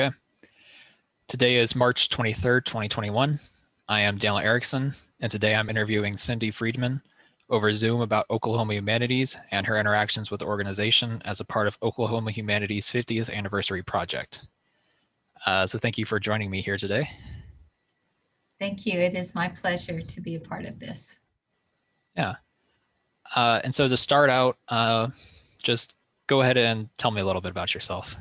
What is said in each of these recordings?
Okay. Today is March 23rd, 2021. I am Daniel Erickson, and today I'm interviewing Cindy Friedemann over Zoom about Oklahoma Humanities and her interactions with the organization as a part of Oklahoma Humanities' 50th anniversary project. So thank you for joining me here today. Thank you. It is my pleasure to be a part of this. Yeah. And so to start out, just go ahead and tell me a little bit about yourself.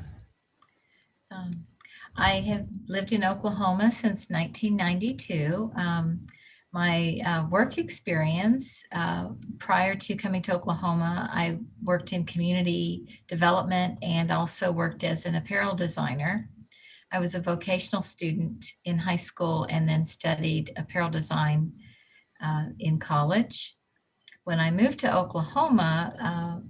I have lived in Oklahoma since 1992. My work experience prior to coming to Oklahoma, I worked in community development and also worked as an apparel designer. I was a vocational student in high school and then studied apparel design in college. When I moved to Oklahoma,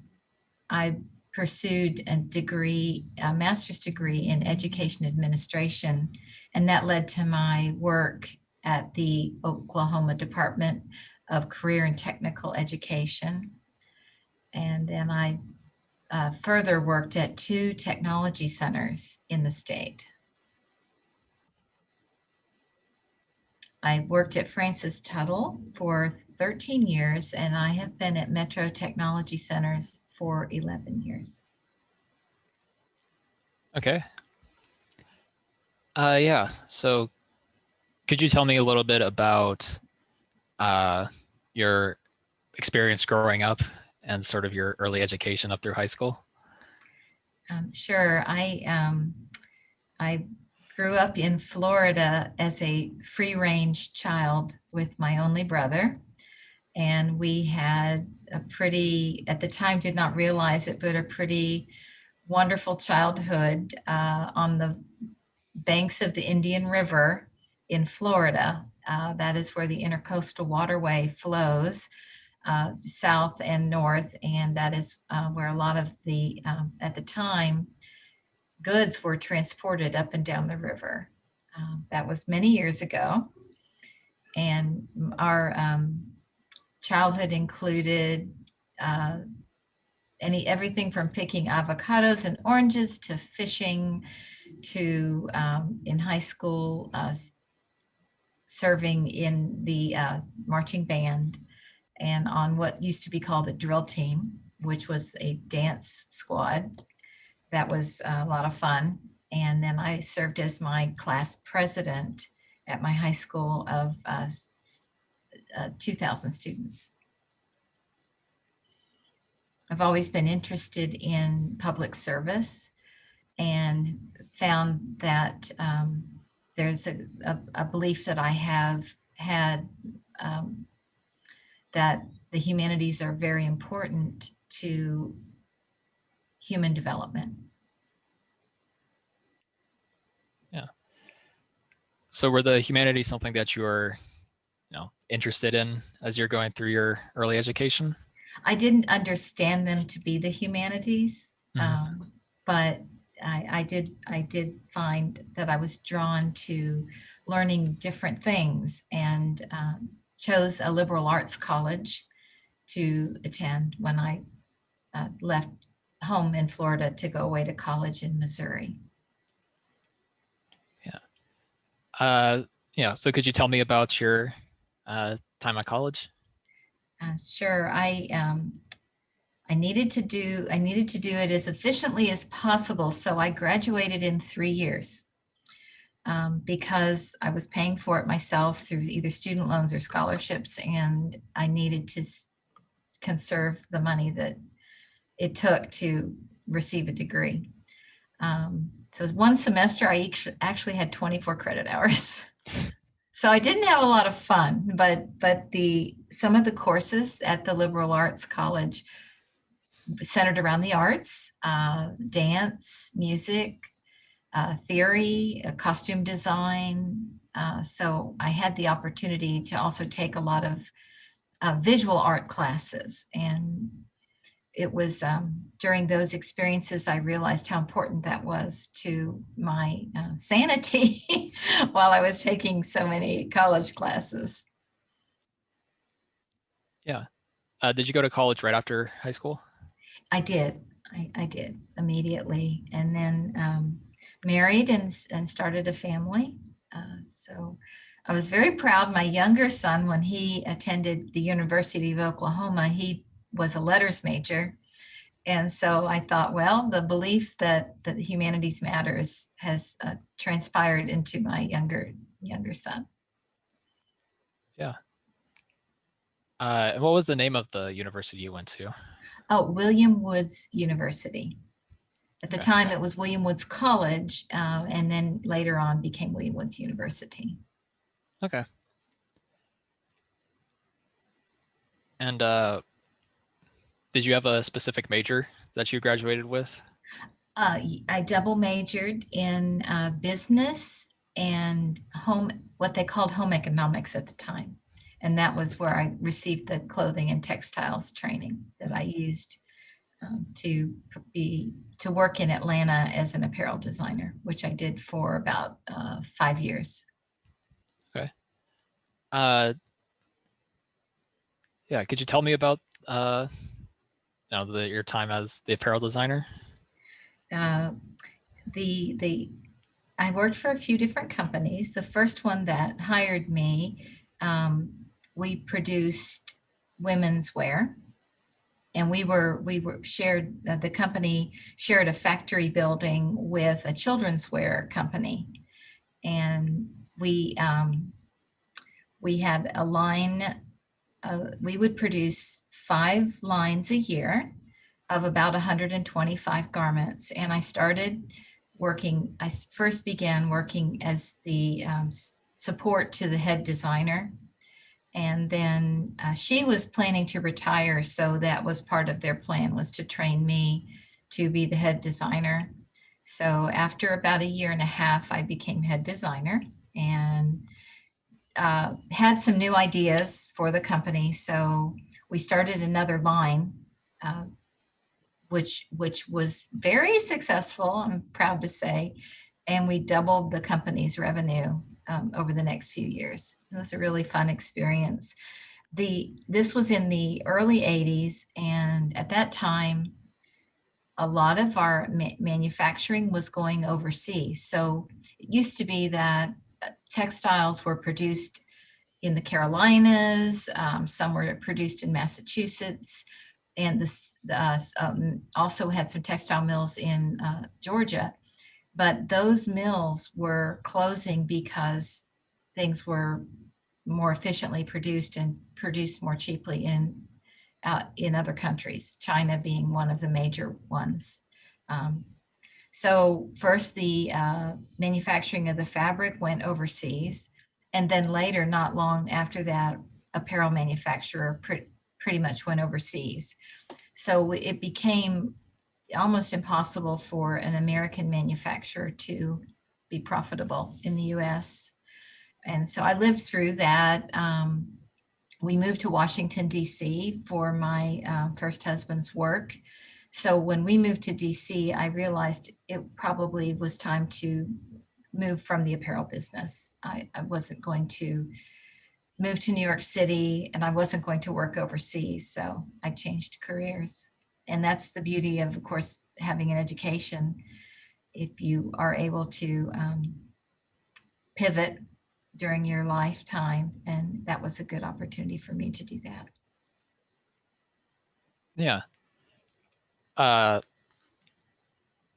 I pursued a master's degree in education administration, and that led to my work at the Oklahoma Department of Career and Technical Education. And then I further worked at 2 technology centers in the state. I worked at Francis Tuttle for 13 years, and I have been at Metro Technology Centers for 11 years. Okay. Yeah, so could you tell me a little bit about your experience growing up and sort of your early education up through high school? Sure. I grew up in Florida as a free-range child with my only brother. And we had a pretty, at the time did not realize it, but a pretty wonderful childhood on the banks of the Indian River in Florida. That is where the Intercoastal Waterway flows south and north. And that is where a lot of the, at the time, goods were transported up and down the river. That was many years ago. And our childhood included everything from picking avocados and oranges to fishing to in high school serving in the marching band and on what used to be called a drill team, which was a dance squad. That was a lot of fun. And then I served as my class president at my high school of 2,000 students. I've always been interested in public service and found that there's a belief that I have had that the humanities are very important to human development. Yeah. So were the humanities something that you were, interested in as you're going through your early education? I didn't understand them to be the humanities, but I did find that I was drawn to learning different things and chose a liberal arts college to attend when I left home in Florida to go away to college in Missouri. Yeah. So could you tell me about your time at college? Sure. I needed to do it as efficiently as possible, so I graduated in 3 years because I was paying for it myself through either student loans or scholarships, and I needed to conserve the money that it took to receive a degree. So one semester I actually had 24 credit hours. So I didn't have a lot of fun, but some of the courses at the liberal arts college centered around the arts, dance, music, theory, costume design. So I had the opportunity to also take a lot of visual art classes. And it was during those experiences I realized how important that was to my sanity while I was taking so many college classes. Yeah. Did you go to college right after high school? I did. I did immediately. And then married and started a family. So I was very proud. My younger son, when he attended the University of Oklahoma, he was a letters major. And so I thought, well, the belief that humanities matters has transpired into my younger son. Yeah. And what was the name of the university you went to? Oh, William Woods University. At the Okay. time, it was William Woods College, and then later on became William Woods University. Okay. And did you have a specific major that you graduated with? I double majored in business and what they called home economics at the time. And that was where I received the clothing and textiles training that I used to work in Atlanta as an apparel designer, which I did for about 5 years. Okay. Yeah, could you tell me about your time as the apparel designer? I worked for a few different companies. The first one that hired me, we produced women's wear, and we were shared. The company shared a factory building with a children's wear company, and we had a line. We would produce 5 lines a year of about 125 garments. And I first began working as the support to the head designer. And then she was planning to retire. So that was part of their plan, was to train me to be the head designer. So after about 1.5 years, I became head designer and had some new ideas for the company. So we started another line, which was very successful, I'm proud to say, and we doubled the company's revenue over the next few years. It was a really fun experience. This was in the early 80s, and at that time, a lot of our manufacturing was going overseas. So it used to be that textiles were produced in the Carolinas, some were produced in Massachusetts, and this also had some textile mills in Georgia. But those mills were closing because things were more efficiently produced and produced more cheaply in other countries, China being one of the major ones. So first the manufacturing of the fabric went overseas, and then later, not long after that, apparel manufacturer pretty much went overseas. So it became almost impossible for an American manufacturer to be profitable in the US. And so I lived through that. We moved to Washington, D.C. for my first husband's work. So when we moved to DC, I realized it probably was time to move from the apparel business. I wasn't going to move to New York City, and I wasn't going to work overseas. So I changed careers. And that's the beauty of course, having an education. If you are able to pivot during your lifetime, and that was a good opportunity for me to do that. Yeah.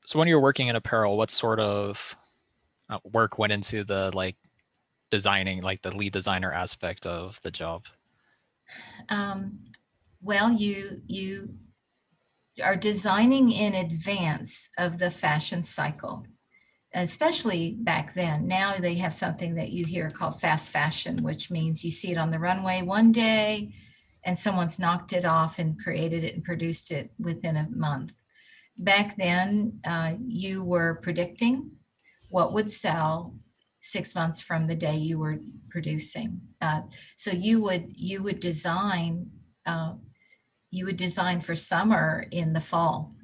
So when you were working in apparel, what sort of work went into the designing, like the lead designer aspect of the job? Well, you are designing in advance of the fashion cycle, especially back then. Now they have something that you hear called fast fashion, which means you see it on the runway one day and someone's knocked it off and created it and produced it within a month. Back then, you were predicting what would sell 6 months from the day you were producing. So you would design for summer in the fall.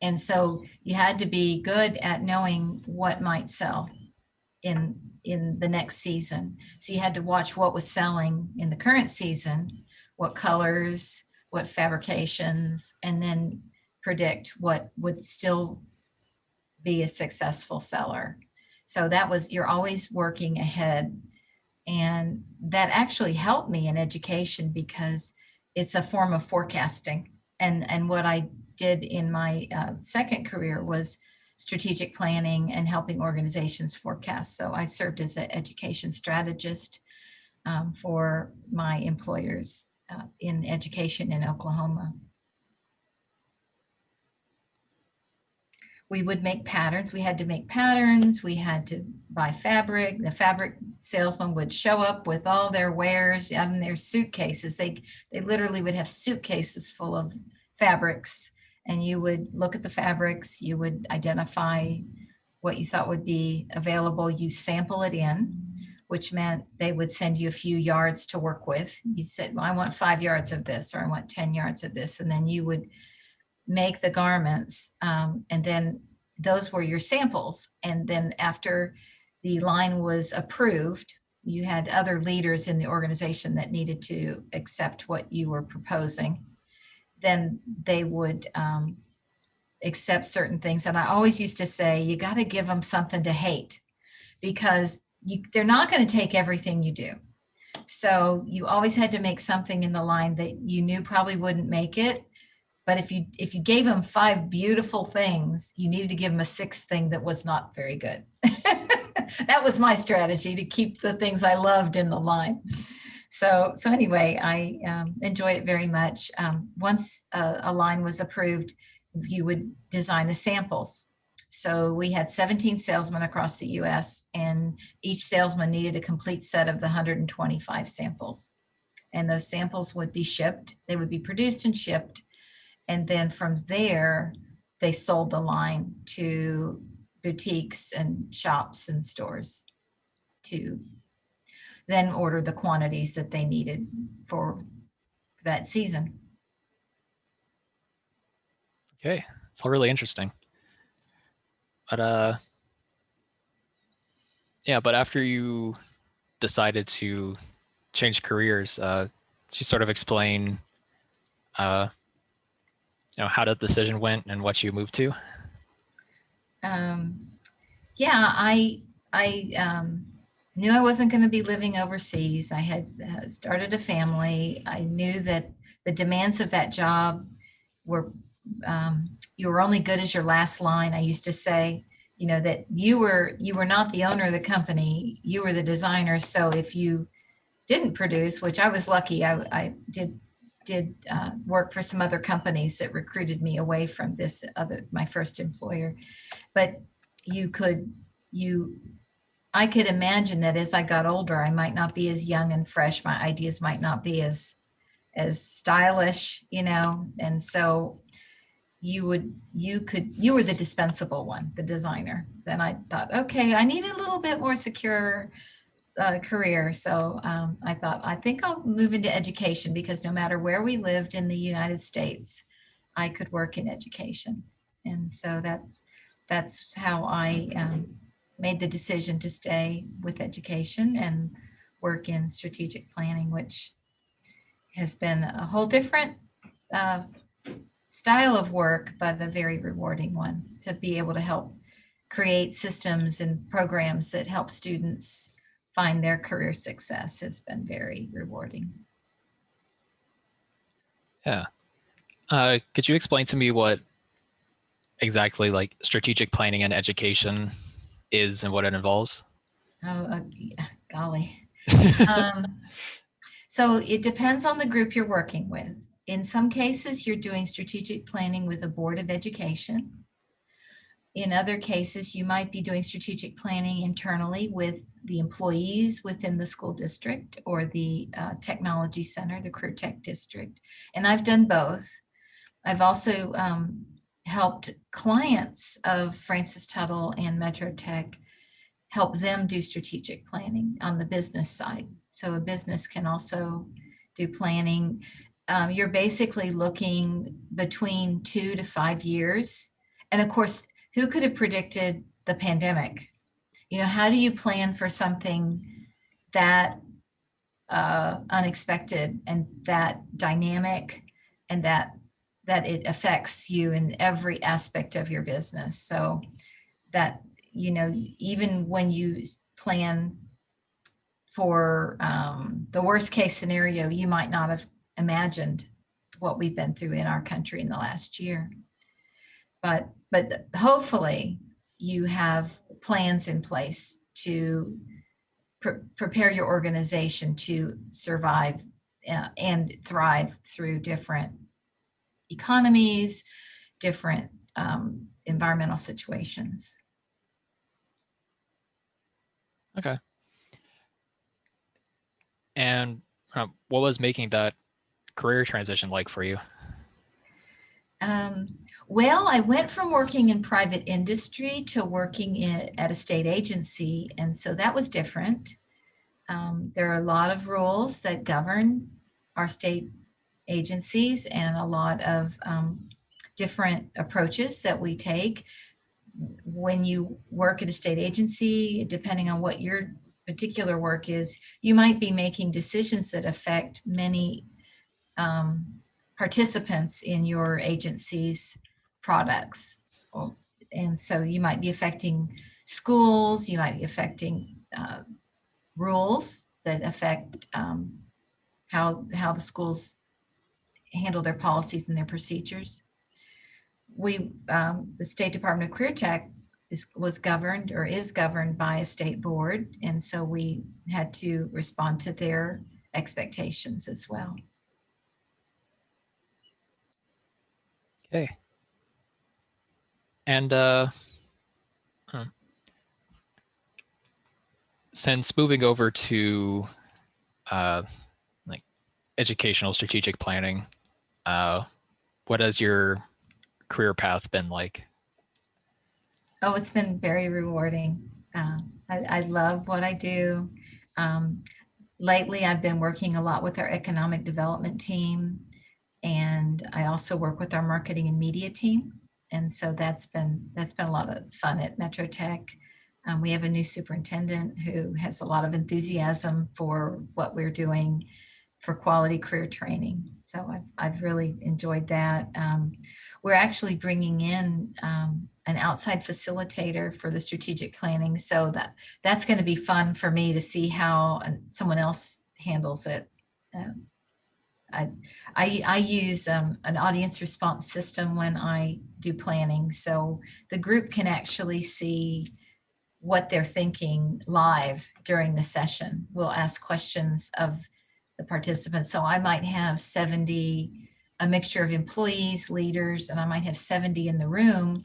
And so you had to be good at knowing what might sell in the next season. So you had to watch what was selling in the current season, what colors, what fabrications, and then predict what would still be a successful seller. So that was, you're always working ahead. And that actually helped me in education because it's a form of forecasting. And what I did in my second career was strategic planning and helping organizations forecast. So I served as an education strategist for my employers in education in Oklahoma. We would make patterns. We had to make patterns. We had to buy fabric. The fabric salesman would show up with all their wares and their suitcases. They literally would have suitcases full of fabrics, and you would look at the fabrics. You would identify what you thought would be available. You sample it in, which meant they would send you a few yards to work with. You said, well, I want 5 yards of this, or I want 10 yards of this. And then you would make the garments, and then those were your samples. And then after the line was approved, you had other leaders in the organization that needed to accept what you were proposing. Then they would accept certain things. And I always used to say, you got to give them something to hate, because they're not going to take everything you do. So you always had to make something in the line that you knew probably wouldn't make it. But if you gave them 5 beautiful things, you needed to give them a 6th thing that was not very good. That was my strategy, to keep the things I loved in the line. So anyway, I enjoyed it very much. Once a line was approved, you would design the samples. So we had 17 salesmen across the US, and each salesman needed a complete set of the 125 samples. And those samples would be shipped. They would be produced and shipped. And then from there, they sold the line to boutiques and shops and stores to then order the quantities that they needed for that season. Okay, it's all really interesting. But yeah, but after you decided to change careers, she sort of explain how that decision went and what you moved to. Yeah, I knew I wasn't going to be living overseas. I had started a family. I knew that the demands of that job were, you were only good as your last line. I used to say, that you were not the owner of the company, you were the designer. So if you didn't produce, which I was lucky, I did work for some other companies that recruited me away from my first employer. But I could imagine that as I got older, I might not be as young and fresh. My ideas might not be as stylish, and so you were the dispensable one, the designer. Then I thought, okay, I need a little bit more secure career. So I thought, I think I'll move into education, because no matter where we lived in the United States, I could work in education. And so that's how I made the decision to stay with education and work in strategic planning, which has been a whole different style of work, but a very rewarding one, to be able to help create systems and programs that help students find their career success has been very rewarding. Yeah. Could you explain to me what exactly like strategic planning and education is and what it involves? Oh, yeah, golly. So it depends on the group you're working with. In some cases, you're doing strategic planning with a board of education. In other cases, you might be doing strategic planning internally with the employees within the school district or the technology center, the career tech district. And I've done both. I've also helped clients of Francis Tuttle and Metro Tech, help them do strategic planning on the business side. So a business can also do planning. You're basically looking between 2 to 5 years. And of course, who could have predicted the pandemic? How do you plan for something that unexpected and that dynamic, and that it affects you in every aspect of your business? So that, you know, even when you plan for the worst case scenario, you might not have imagined what we've been through in our country in the last year. But hopefully you have plans in place to prepare your organization to survive and thrive through different economies, different environmental situations. Okay. And what was making that career transition like for you? Well, I went from working in private industry to working at a state agency, and so that was different. There are a lot of rules that govern our state agencies and a lot of different approaches that we take. When you work at a state agency, depending on what your particular work is, you might be making decisions that affect many participants in your agency's products. And so you might be affecting schools, you might be affecting rules that affect how the schools handle their policies and their procedures. The State Department of Career Tech was governed or is governed by a state board, and so we had to respond to their expectations as well. Okay. And since moving over to like educational strategic planning, what has your career path been like? Oh, it's been very rewarding. I love what I do. Lately, I've been working a lot with our economic development team, and I also work with our marketing and media team. And so that's been a lot of fun at Metro Tech. We have a new superintendent who has a lot of enthusiasm for what we're doing for quality career training. So I've really enjoyed that. We're actually bringing in an outside facilitator for the strategic planning. So that's going to be fun for me to see how someone else handles it. I use an audience response system when I do planning. So the group can actually see what they're thinking live during the session. We'll ask questions of the participants. So I might have 70, a mixture of employees, leaders, and I might have 70 in the room.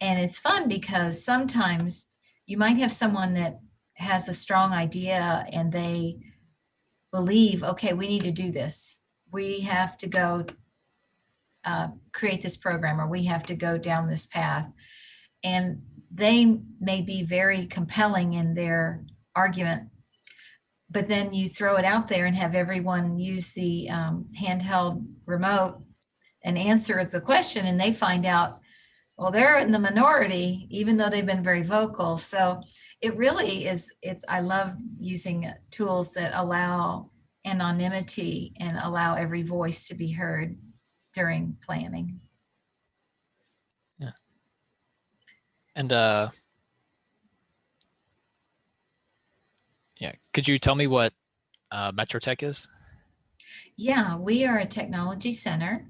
And it's fun because sometimes you might have someone that has a strong idea and they believe, okay, we need to do this. We have to go create this program, or we have to go down this path. And they may be very compelling in their argument, but then you throw it out there and have everyone use the handheld remote and answer the question, and they find out, well, they're in the minority, even though they've been very vocal. So it really is, I love using tools that allow anonymity and allow every voice to be heard during planning. Yeah. And yeah, could you tell me what Metro Tech is? Yeah, we are a technology center,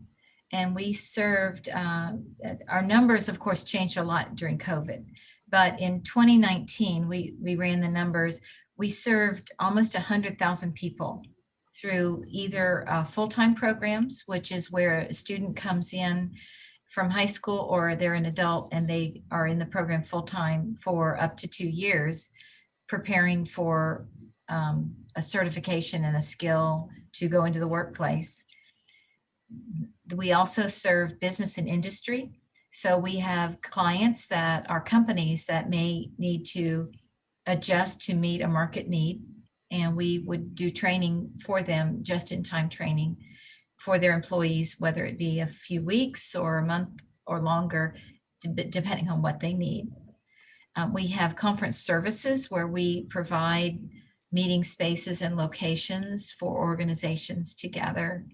and we served, our numbers of course changed a lot during COVID, but in 2019, we ran the numbers. We served almost 100,000 people through either full-time programs, which is where a student comes in from high school, or they're an adult and they are in the program full-time for up to 2 years, preparing for a certification and a skill to go into the workplace. We also serve business and industry. So we have clients that are companies that may need to adjust to meet a market need, and we would do training for them, just-in-time training for their employees, whether it be a few weeks or a month or longer, depending on what they need. We have conference services where we provide meeting spaces and locations for organizations to gather.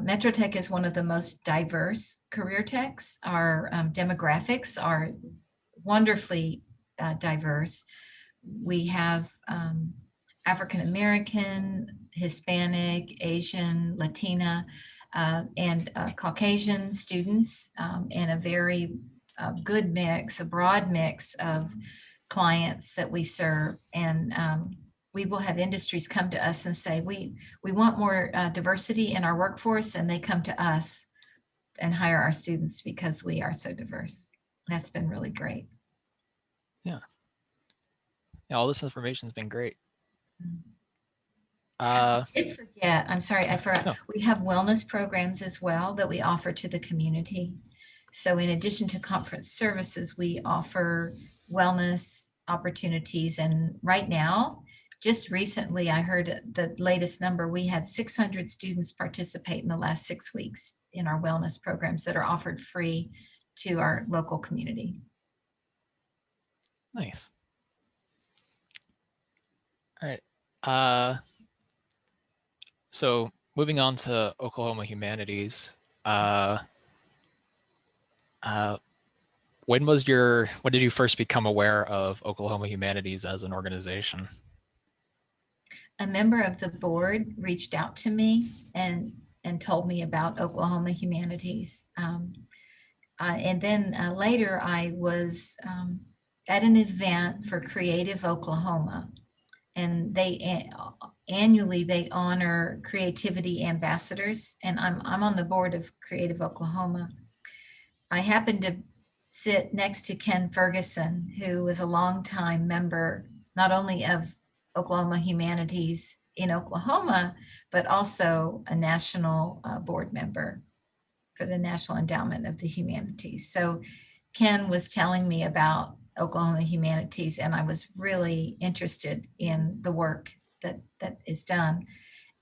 Metro Tech is one of the most diverse career techs. Our demographics are wonderfully diverse. We have African American, Hispanic, Asian, Latina, and Caucasian students, and a very good mix, a broad mix of clients that we serve. And we will have industries come to us and say, we want more diversity in our workforce, and they come to us and hire our students because we are so diverse. That's been really great. Yeah. Yeah, all this information has been great. I did forget, I'm sorry, I forgot. No. We have wellness programs as well that we offer to the community. So in addition to conference services, we offer wellness opportunities. And right now, just recently, I heard the latest number, we had 600 students participate in the last 6 weeks in our wellness programs that are offered free to our local community. Nice. All right. So moving on to Oklahoma Humanities, when did you first become aware of Oklahoma Humanities as an organization? A member of the board reached out to me and told me about Oklahoma Humanities. And then later I was at an event for Creative Oklahoma, and they annually they honor creativity ambassadors, and I'm on the board of Creative Oklahoma. I happened to sit next to Ken Ferguson, who was a longtime member not only of Oklahoma Humanities in Oklahoma, but also a national board member for the National Endowment of the Humanities. So Ken was telling me about Oklahoma Humanities, and I was really interested in the work that is done.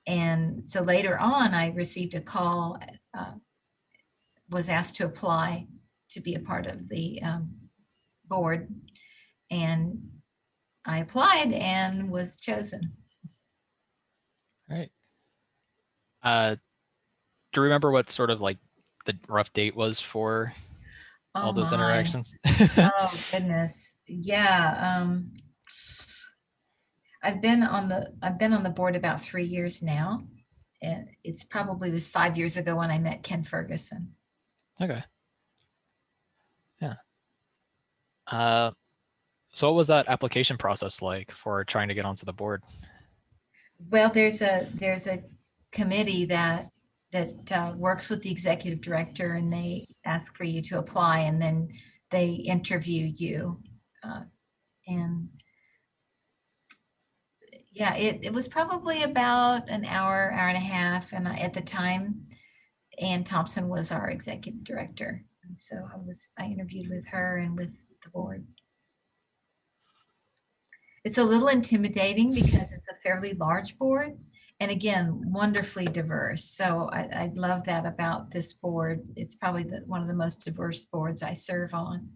And so later on, I received a call, was asked to apply to be a part of the board, and I applied and was chosen. All right. Do you remember what sort of like the rough date was for all those interactions? Oh goodness, yeah. I've been on the board about 3 years now, and it's probably was 5 years ago when I met Ken Ferguson. Okay. Yeah. So what was that application process like for trying to get onto the board? Well, there's a committee that works with the executive director, and they ask for you to apply, and then they interview you. And yeah, it was probably about an hour and a half. And at the time, Ann Thompson was our executive director. And so I interviewed with her and with the board. It's a little intimidating because it's a fairly large board, and again, wonderfully diverse. So I love that about this board. It's probably one of the most diverse boards I serve on.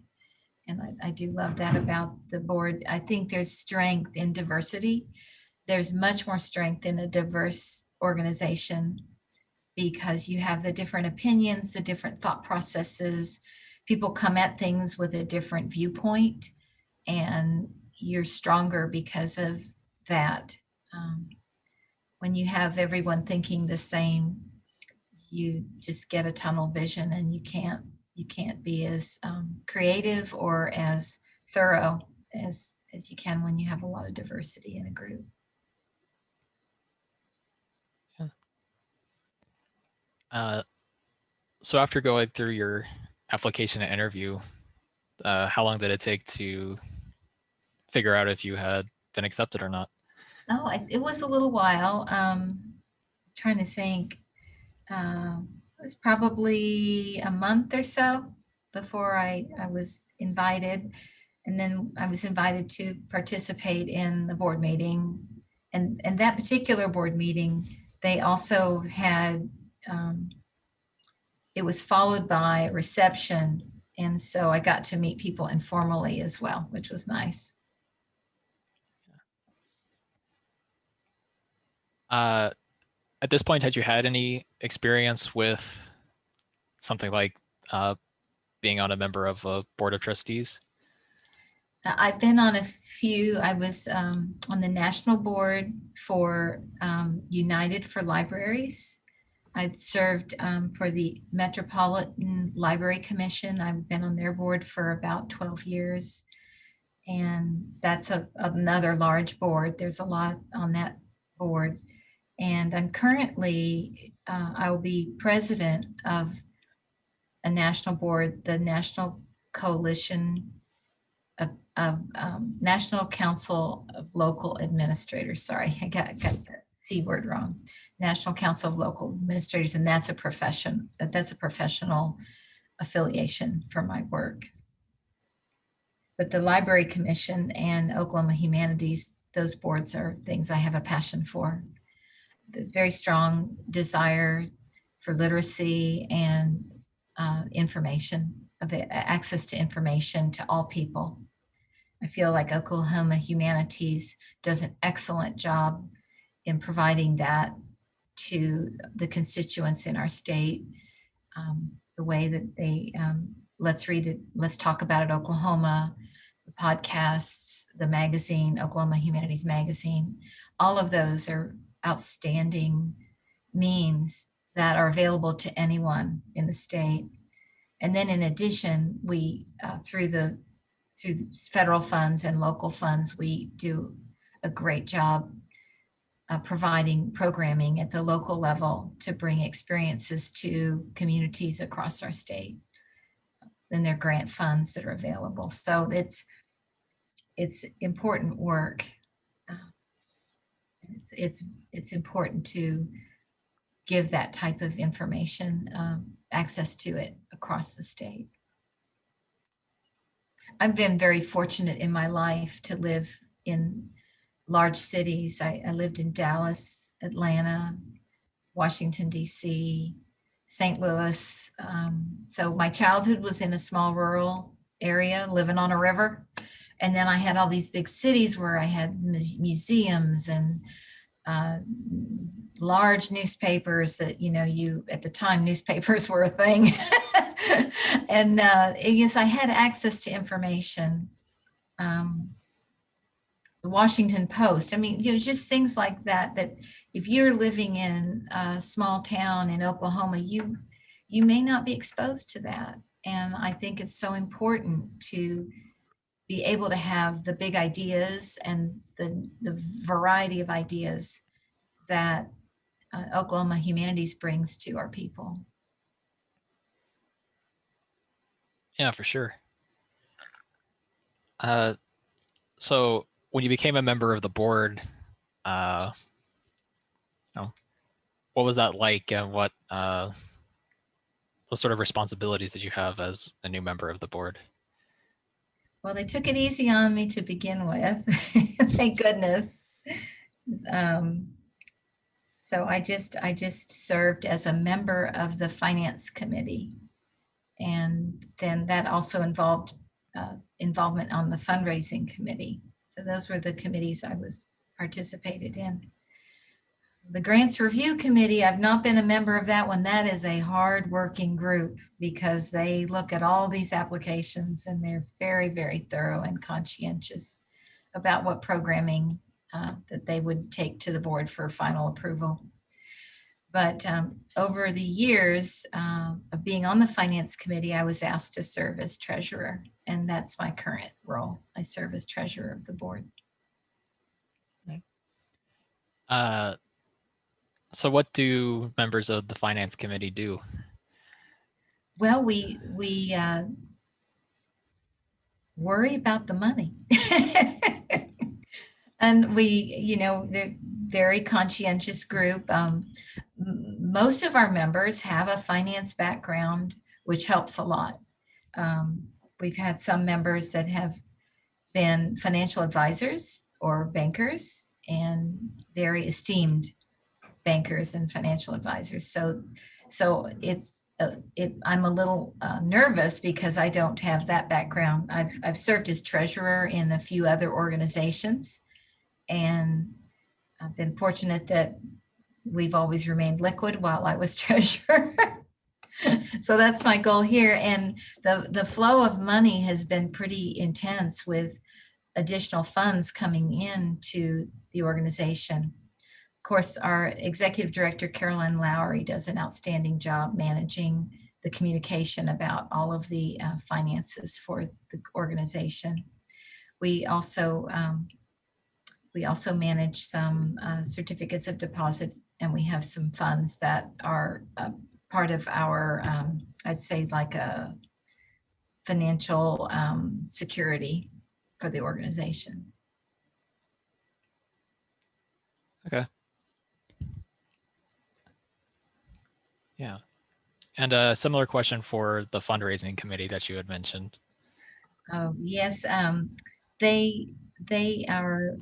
And I do love that about the board. I think there's strength in diversity. There's much more strength in a diverse organization because you have the different opinions, the different thought processes. People come at things with a different viewpoint, and you're stronger because of that. When you have everyone thinking the same, you just get a tunnel vision, and you can't be as creative or as thorough as you can when you have a lot of diversity in a group. Yeah. So after going through your application and interview, how long did it take to figure out if you had been accepted or not? Oh, it was a little while. Trying to think. It was probably a month or so before I was invited. And then I was invited to participate in the board meeting. And that particular board meeting, they also had, it was followed by a reception. And so I got to meet people informally as well, which was nice. At this point, had you had any experience with something like being on a member of a board of trustees? I've been on a few. I was on the national board for United for Libraries. I'd served for the Metropolitan Library Commission. I've been on their board for about 12 years. And that's another large board. There's a lot on that board. And I'm currently, I will be president of a national board, the National Coalition of National Council of Local Administrators. Sorry, I got the C word wrong. National Council of Local Administrators, and that's a professional affiliation for my work. But the Library Commission and Oklahoma Humanities, those boards are things I have a passion for. There's very strong desire for literacy and information, access to information to all people. I feel like Oklahoma Humanities does an excellent job in providing that to the constituents in our state. The way that they, Let's Read It, Let's Talk About It Oklahoma, the podcasts, the magazine, Oklahoma Humanities Magazine, all of those are outstanding means that are available to anyone in the state. And then in addition, we, through federal funds and local funds, we do a great job providing programming at the local level to bring experiences to communities across our state. And there are grant funds that are available. So it's important work. It's important to give that type of information, access to it across the state. I've been very fortunate in my life to live in large cities. I lived in Dallas, Atlanta, Washington, D.C., St. Louis. So my childhood was in a small rural area, living on a river. And then I had all these big cities where I had museums and large newspapers that, at the time, newspapers were a thing. And yes, I had access to information. The Washington Post, just things like that, that if you're living in a small town in Oklahoma, you may not be exposed to that. And I think it's so important to be able to have the big ideas and the variety of ideas that Oklahoma Humanities brings to our people. Yeah, for sure. So when you became a member of the board, what was that like, and what sort of responsibilities did you have as a new member of the board? Well, they took it easy on me to begin with. Thank goodness. So I just served as a member of the finance committee. And then that also involved involvement on the fundraising committee. So those were the committees I participated in. The grants review committee, I've not been a member of that one. That is a hard working group because they look at all these applications and they're very, very thorough and conscientious about what programming that they would take to the board for final approval. But over the years of being on the finance committee, I was asked to serve as treasurer, and that's my current role. I serve as treasurer of the board. So what do members of the finance committee do? Well, we worry about the money. And they're very conscientious group. Most of our members have a finance background, which helps a lot. We've had some members that have been financial advisors or bankers, and very esteemed bankers and financial advisors. So I'm a little nervous because I don't have that background. I've served as treasurer in a few other organizations, and I've been fortunate that we've always remained liquid while I was treasurer. So that's my goal here. And the flow of money has been pretty intense with additional funds coming into the organization. Of course, our executive director, Carolyn Lowry, does an outstanding job managing the communication about all of the finances for the organization. We also manage some certificates of deposit, and we have some funds that are part of our, I'd say, like a financial security for the organization. Okay. Yeah. And a similar question for the fundraising committee that you had mentioned. Oh, yes. They are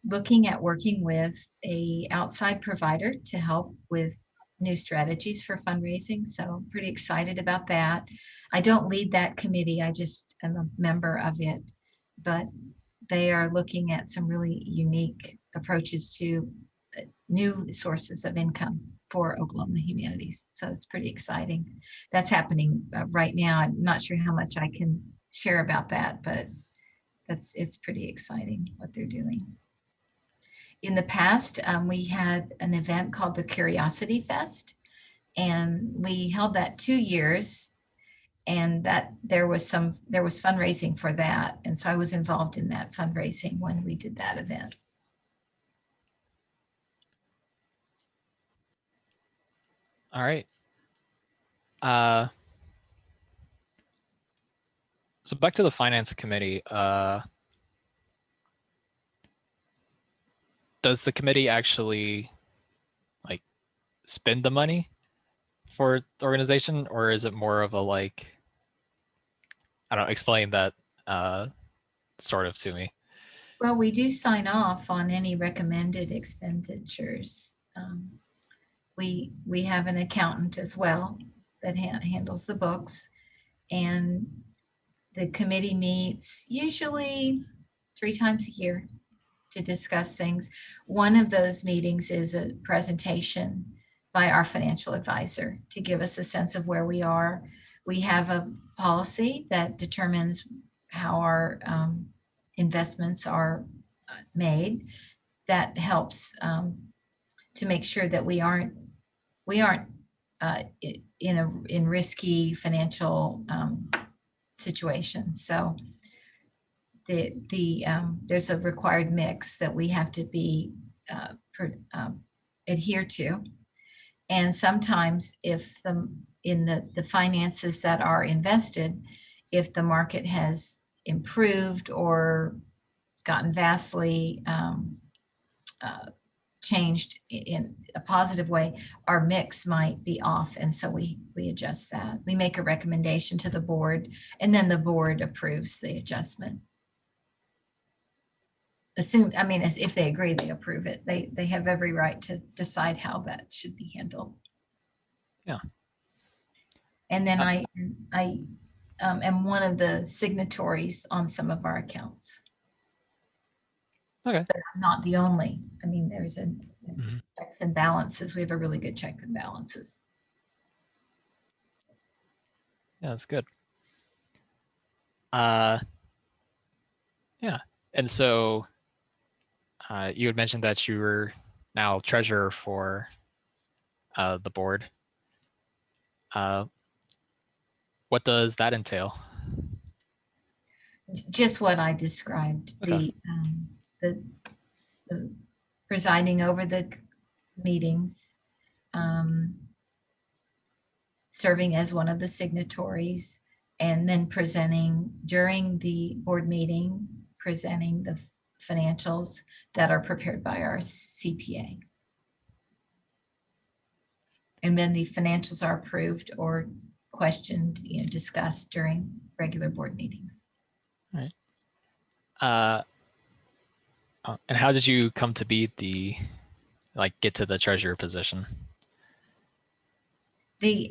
looking at working with a outside provider to help with new strategies for fundraising. So I'm pretty excited about that. I don't lead that committee. I just am a member of it, but they are looking at some really unique approaches to new sources of income for Oklahoma Humanities. So it's pretty exciting. That's happening right now. I'm not sure how much I can share about that, but it's pretty exciting what they're doing. In the past, we had an event called the Curiosity Fest, and we held that 2 years, and that there was fundraising for that. And so I was involved in that fundraising when we did that event. All right. So back to the finance committee. Does the committee actually like spend the money for the organization, or is it more of a like, I don't know, explain that sort of to me? Well, we do sign off on any recommended expenditures. We have an accountant as well that handles the books, and the committee meets usually 3 times a year to discuss things. One of those meetings is a presentation by our financial advisor to give us a sense of where we are. We have a policy that determines how our investments are made. That helps to make sure that we aren't in risky financial situations. So there's a required mix that we have to be adhere to. And sometimes if in the finances that are invested, if the market has improved or gotten vastly changed in a positive way, our mix might be off. And so we adjust that. We make a recommendation to the board, and then the board approves the adjustment. If they agree, they approve it. They have every right to decide how that should be handled. Yeah. And then I am one of the signatories on some of our accounts. Okay. But I'm not the only. I mean, there's checks and balances. We have a really good check and balances. Yeah, that's good. Yeah. And so you had mentioned that you were now treasurer for the board. What does that entail? Just what I described. Okay. The presiding over the meetings, serving as one of the signatories, and then presenting during the board meeting, presenting the financials that are prepared by our CPA. And then the financials are approved or questioned, discussed during regular board meetings. All right. And how did you come to be get to the treasurer position? I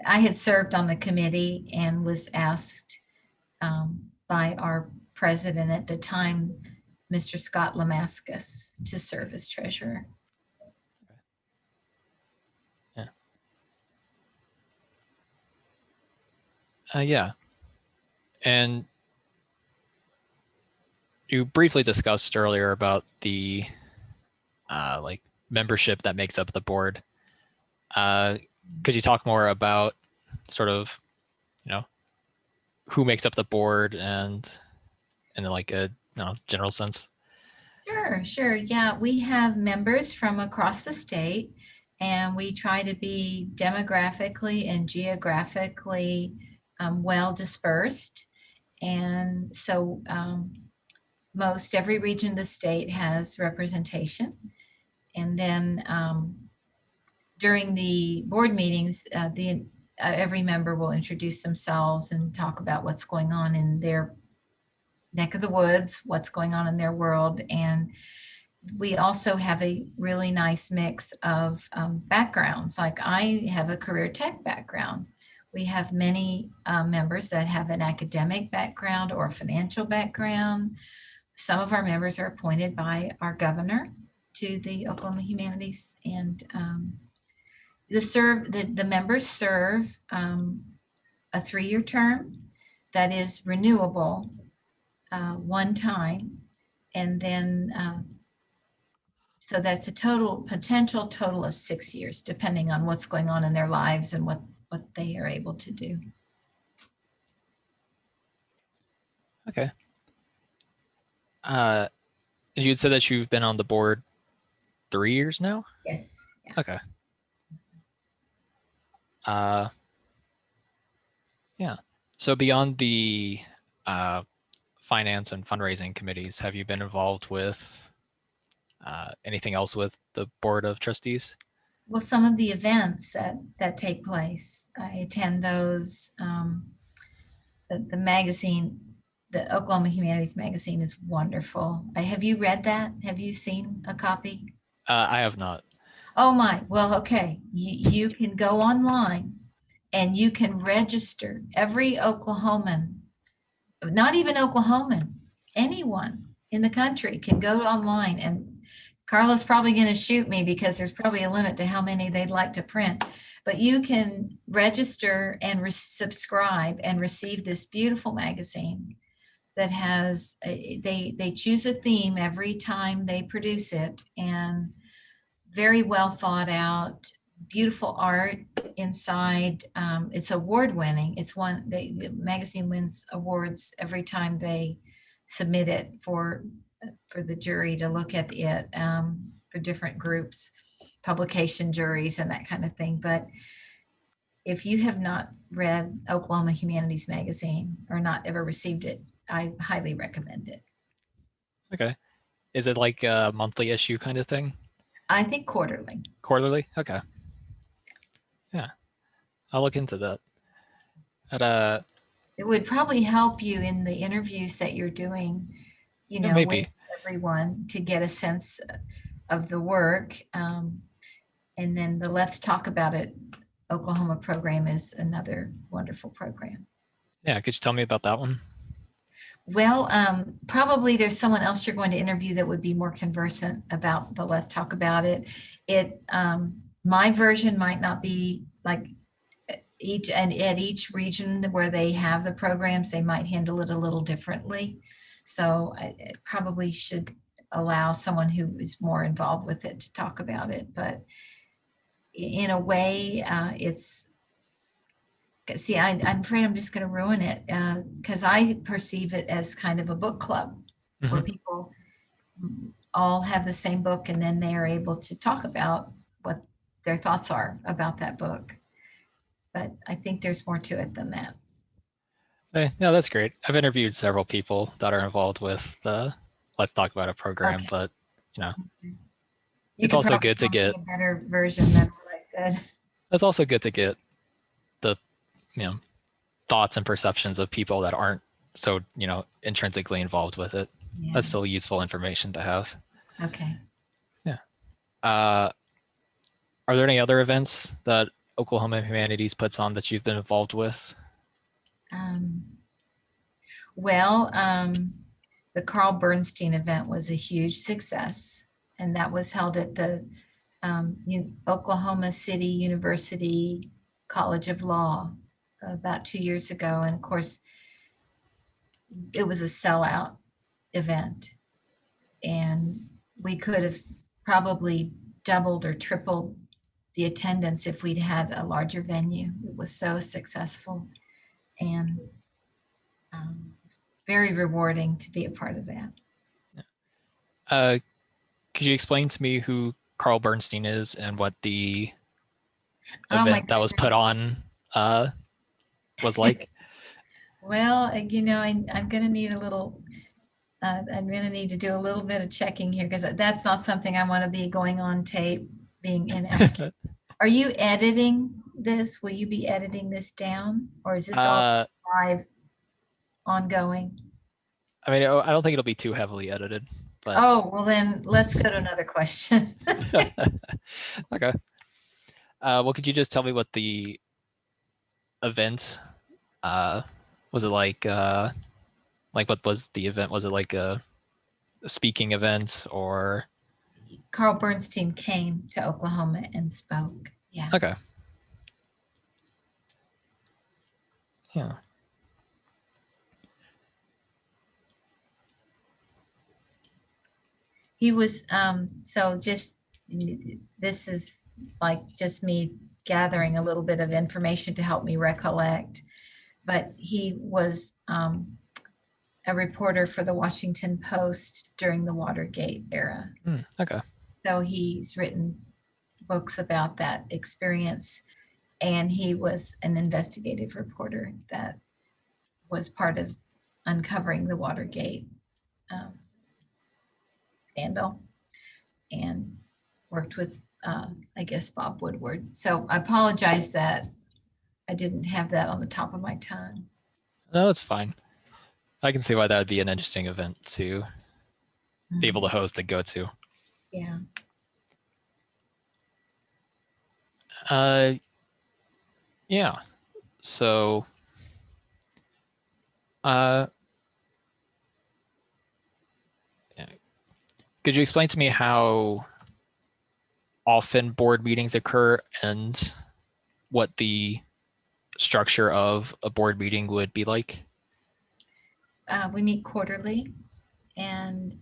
had served on the committee and was asked by our president at the time, Mr. Scott Lamascus, to serve as treasurer. Yeah. Yeah. And you briefly discussed earlier about the like membership that makes up the board. Could you talk more about sort of, you know, who makes up the board and in like a general sense? Sure, sure. Yeah, we have members from across the state, and we try to be demographically and geographically well dispersed. And so most every region of the state has representation. And then during the board meetings, every member will introduce themselves and talk about what's going on in their neck of the woods, what's going on in their world. And we also have a really nice mix of backgrounds. Like I have a career tech background. We have many members that have an academic background or a financial background. Some of our members are appointed by our governor to the Oklahoma Humanities, and the members serve a 3-year term that is renewable one time, and then so that's a potential total of 6 years, depending on what's going on in their lives and what they are able to do. Okay. And you'd said that you've been on the board 3 years now? Yes. Yeah. Okay. Yeah. So beyond the finance and fundraising committees, have you been involved with anything else with the Board of Trustees? Well, some of the events that take place, I attend those. The magazine, the Oklahoma Humanities magazine, is wonderful. Have you read that? Have you seen a copy? I have not. Oh my, well, okay. You can go online and you can register. Every Oklahoman, not even Oklahoman, anyone in the country can go online, and Carla's probably going to shoot me because there's probably a limit to how many they'd like to print, but you can register and subscribe and receive this beautiful magazine that has, they choose a theme every time they produce it, and very well thought out, beautiful art inside. It's award winning. The magazine wins awards every time they submit it for the jury to look at it, for different groups, publication juries and that kind of thing. But if you have not read Oklahoma Humanities magazine or not ever received it, I highly recommend it. Okay. Is it like a monthly issue kind of thing? I think quarterly. Quarterly? Okay. Yeah. I'll look into that. It would probably help you in the interviews that you're doing, maybe. with everyone, to get a sense of the work. And then the Let's Talk About It Oklahoma program is another wonderful program. Yeah, could you tell me about that one? Well, probably there's someone else you're going to interview that would be more conversant about the Let's Talk About It. My version might not be like at each region where they have the programs, they might handle it a little differently. So I probably should allow someone who is more involved with it to talk about it. But in a way, I'm afraid I'm just going to ruin it, because I perceive it as kind of a book club where people all have the same book, and then they are able to talk about what their thoughts are about that book. But I think there's more to it than that. Okay. Yeah, that's great. I've interviewed several people that are involved with the Let's Talk About It program, Okay. but You it's could also probably good to tell me get a better version than what I said. it's also good to get the thoughts and perceptions of people that aren't so intrinsically involved with it. Yeah. That's still useful information to have. Okay. Yeah. Are there any other events that Oklahoma Humanities puts on that you've been involved with? The Carl Bernstein event was a huge success, and that was held at the Oklahoma City University College of Law about 2 years ago. And of course, it was a sellout. event. And we could have probably doubled or tripled the attendance if we'd had a larger venue. It was so successful, and it's very rewarding to be a part of that. Could you explain to me who Carl Bernstein is and what the Oh my event that was put on was like? Well, you know, I'm going to need a little, I'm going to need to do a little bit of checking here, because that's not something I want to be going on tape, being inaccurate. Are you editing this? Will you be editing this down, or is this all live, ongoing? I mean, I don't think it'll be too heavily edited, but. Oh, well then let's go to another question. Okay. Well, could you just tell me what the event was? It like what was the event? Was it like a speaking event or? Carl Bernstein came to Oklahoma and spoke. Yeah. Okay. Yeah. He was, so just, this is like just me gathering a little bit of information to help me recollect, but he was a reporter for the Washington Post during the Watergate era. Okay. So he's written books about that experience, and he was an investigative reporter that was part of uncovering the Watergate scandal, and worked with, I guess, Bob Woodward. So I apologize that I didn't have that on the top of my tongue. No, it's fine. I can see why that would be an interesting event to be able to host and go to. Yeah. Yeah. So, could you explain to me how often board meetings occur and what the structure of a board meeting would be like? We meet quarterly, and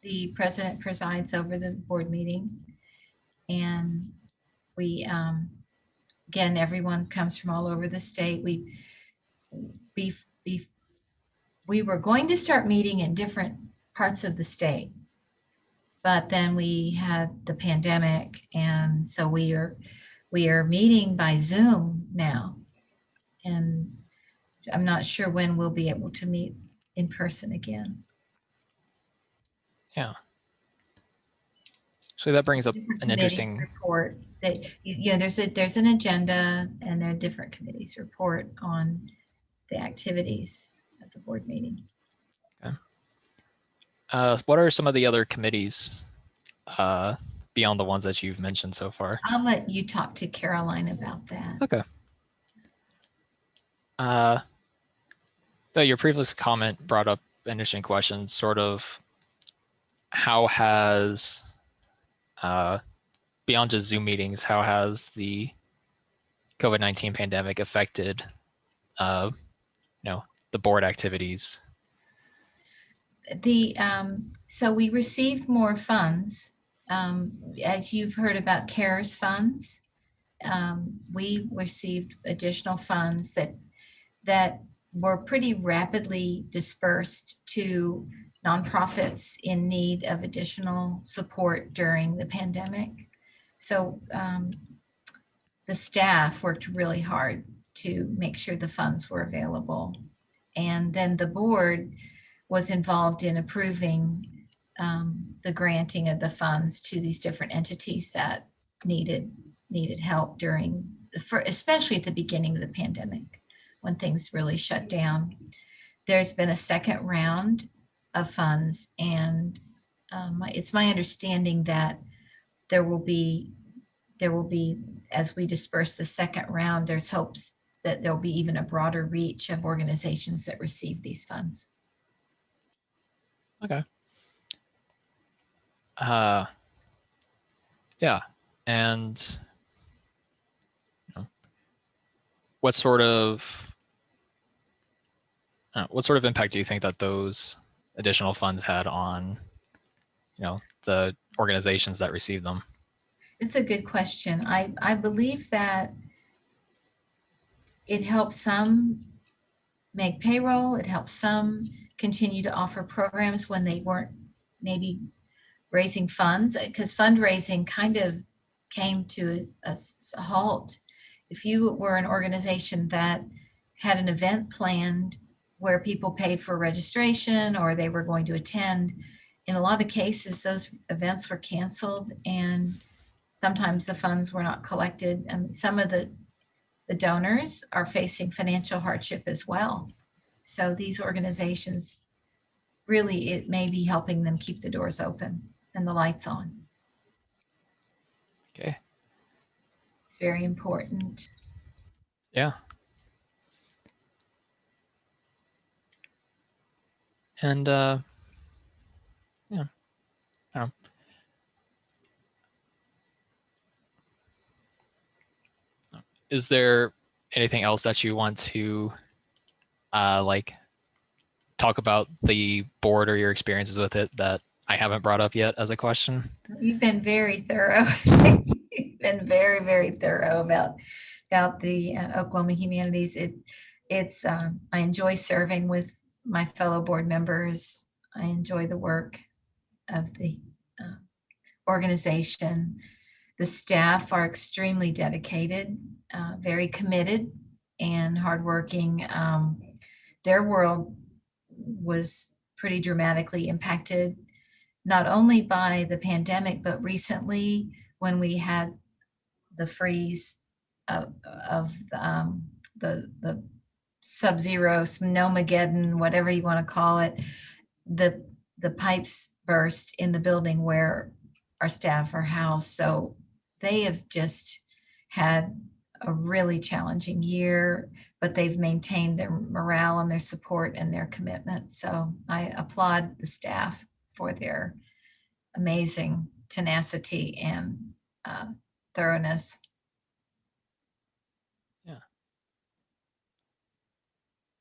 the president presides over the board meeting. And we, again, everyone comes from all over the state. We were going to start meeting in different parts of the state, but then we had the pandemic, and so we are meeting by Zoom now. And I'm not sure when we'll be able to meet in person again. Yeah. So that brings up an interesting report. That there's an agenda, and there are different committees report on the activities at the board meeting. Okay. What are some of the other committees beyond the ones that you've mentioned so far? I'll let you talk to Caroline about that. Okay. Your previous comment brought up an interesting question, sort of how has, beyond just Zoom meetings, how has the COVID-19 pandemic affected, the board activities? So we received more funds. As you've heard about CARES funds, we received additional funds that were pretty rapidly dispersed to nonprofits in need of additional support during the pandemic. So the staff worked really hard to make sure the funds were available. And then the board was involved in approving the granting of the funds to these different entities that needed help especially at the beginning of the pandemic, when things really shut down. There's been a second round of funds, and it's my understanding that there will be, as we disperse the second round, there's hopes that there'll be even a broader reach of organizations that receive these funds. Okay. Yeah. And what sort of impact do you think that those additional funds had on, the organizations that receive them? It's a good question. I believe that it helps some make payroll. It helps some continue to offer programs when they weren't maybe raising funds, because fundraising kind of came to a halt. If you were an organization that had an event planned where people paid for registration or they were going to attend, in a lot of cases, those events were canceled and sometimes the funds were not collected. And some of the donors are facing financial hardship as well. So these organizations, really, it may be helping them keep the doors open and the lights on. Okay. It's very important. Yeah. And yeah. Is there anything else that you want to like talk about the board or your experiences with it that I haven't brought up yet as a question? You've been very thorough. You've been very, very thorough about the Oklahoma Humanities. It's I enjoy serving with my fellow board members. I enjoy the work of the uh, organization. The staff are extremely dedicated, very committed, and hardworking. Their world was pretty dramatically impacted, not only by the pandemic, but recently when we had the freeze of the sub-zero, snowmageddon, whatever you want to call it. The pipes burst in the building where our staff are housed. So they have just had a really challenging year, but they've maintained their morale and their support and their commitment. So I applaud the staff for their amazing tenacity and thoroughness. Yeah.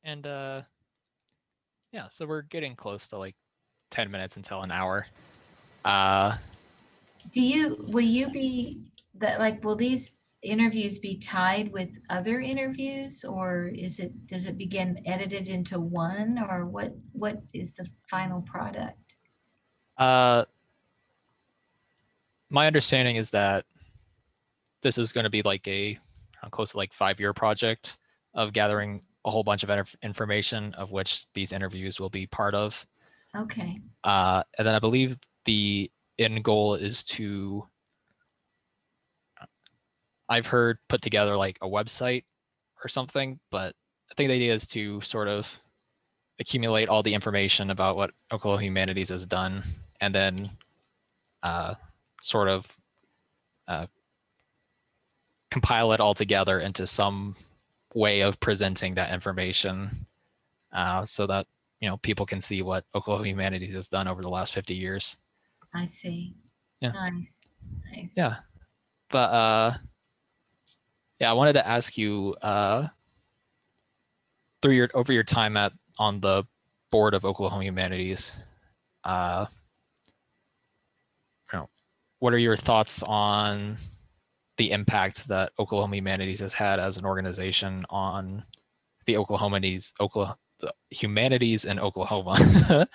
And yeah, so we're getting close to like 10 minutes until an hour. Will you be that, like, will these interviews be tied with other interviews, or does it begin edited into one, or what is the final product? My understanding is that this is going to be like close to like 5-year project of gathering a whole bunch of information, of which these interviews will be part of. Okay. And then I believe the end goal is to, I've heard, put together like a website or something, but I think the idea is to sort of accumulate all the information about what Oklahoma Humanities has done, and then sort of compile it all together into some way of presenting that information, so that people can see what Oklahoma Humanities has done over the last 50 years. I see. Yeah. Nice. Yeah. But yeah, I wanted to ask you, over your time on the board of Oklahoma Humanities, what are your thoughts on the impact that Oklahoma Humanities has had as an organization on the the humanities in Oklahoma?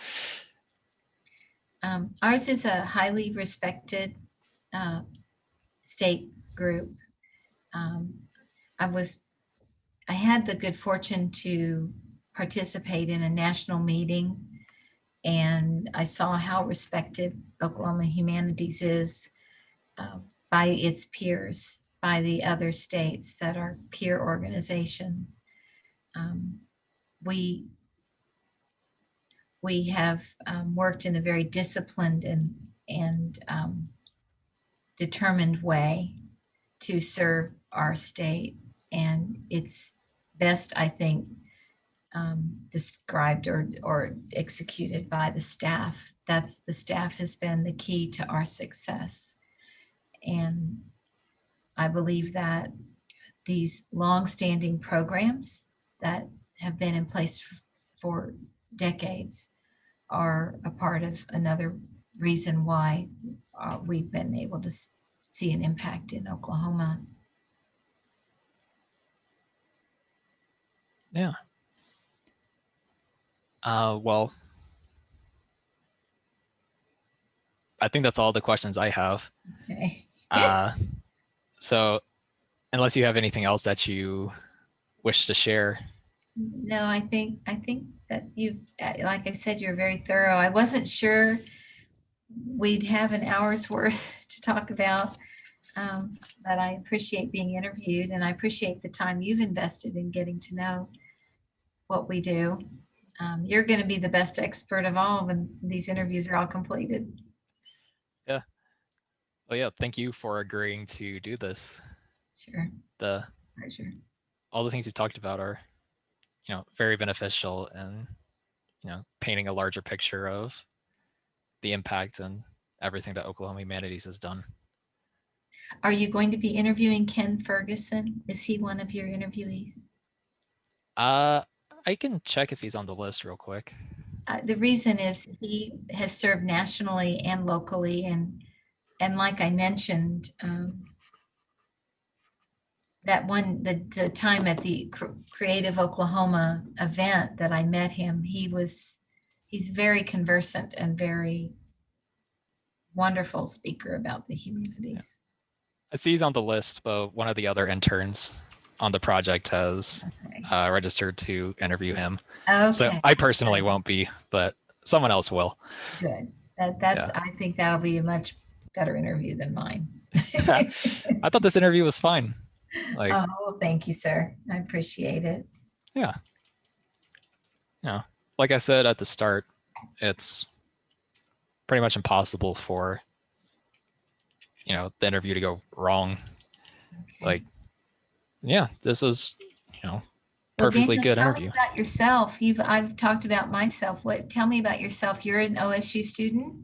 Ours is a highly respected state group. I had the good fortune to participate in a national meeting, and I saw how respected Oklahoma Humanities is by its peers, by the other states that are peer organizations. We have worked in a very disciplined and determined way to serve our state, and it's best, I think, described or executed by the staff. The staff has been the key to our success. And I believe that these long-standing programs that have been in place for decades are a part of another reason why we've been able to see an impact in Oklahoma. Yeah. Well, I think that's all the questions I have. Okay. So unless you have anything else that you wish to share. No, I think that you've, like I said, you're very thorough. I wasn't sure we'd have an hour's worth to talk about, but I appreciate being interviewed, and I appreciate the time you've invested in getting to know what we do. You're going to be the best expert of all when these interviews are all completed. Yeah. Well, yeah, thank you for agreeing to do this. Sure. The Pleasure. all the things you've talked about are, very beneficial and, painting a larger picture of the impact and everything that Oklahoma Humanities has done. Are you going to be interviewing Ken Ferguson? Is he one of your interviewees? I can check if he's on the list real quick. The reason is he has served nationally and locally, and like I mentioned, the time at the Creative Oklahoma event that I met him, he's very conversant and very wonderful speaker about the humanities. I see he's on the list, but one of the other interns on the project has registered to interview him. Okay. So I personally won't be, but someone else will. Good. I think that'll be a much better interview than mine. I thought this interview was fine. Oh, thank you, sir. I appreciate it. Yeah. Like I said at the start, it's pretty much impossible for, the interview to go wrong. Okay. This was, perfectly Daniel, good tell interview. me about yourself. I've talked about myself. Tell me about yourself. You're an OSU student?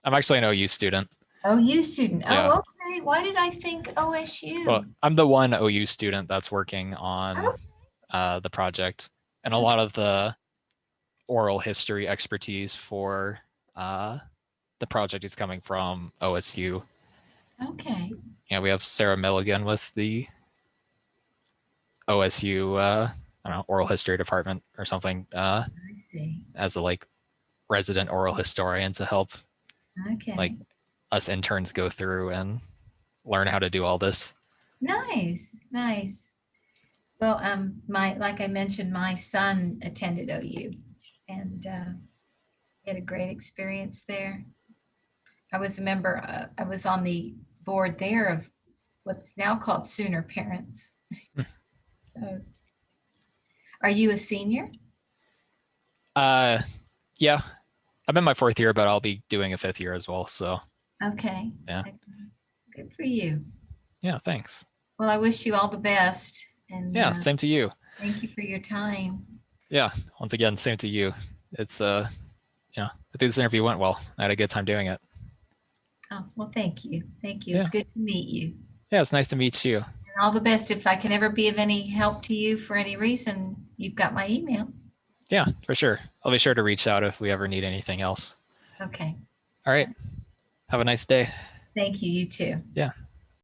I'm actually an OU student. OU student. Yeah. Oh, okay. Why did I think OSU? Well, I'm the one OU student that's working on the project, and a lot of the oral history expertise for the project is coming from OSU. Okay. Yeah, we have Sarah Milligan with the OSU, I don't know, oral history department or something. I see. As a resident oral historian to help us interns go through and learn how to do all this. Nice. Well, like I mentioned, my son attended OU, and he had a great experience there. I was a member. I was on the board there of what's now called Sooner Parents. Are you a senior? Yeah, I'm in my 4th year, but I'll be doing a 5th year as well. So. Okay. Yeah. Good for you. Yeah. Thanks. Well, I wish you all the best. And yeah, same to you. Thank you for your time. Yeah. Once again, same to you. It's I think this interview went well. I had a good time doing it. Oh, well, thank you. Thank you. Yeah. It's good to meet you. Yeah, it's nice to meet you. And all the best. If I can ever be of any help to you for any reason, you've got my email. Yeah, for sure. I'll be sure to reach out if we ever need anything else. Okay. All right. Have a nice day. Thank you. You too. Yeah.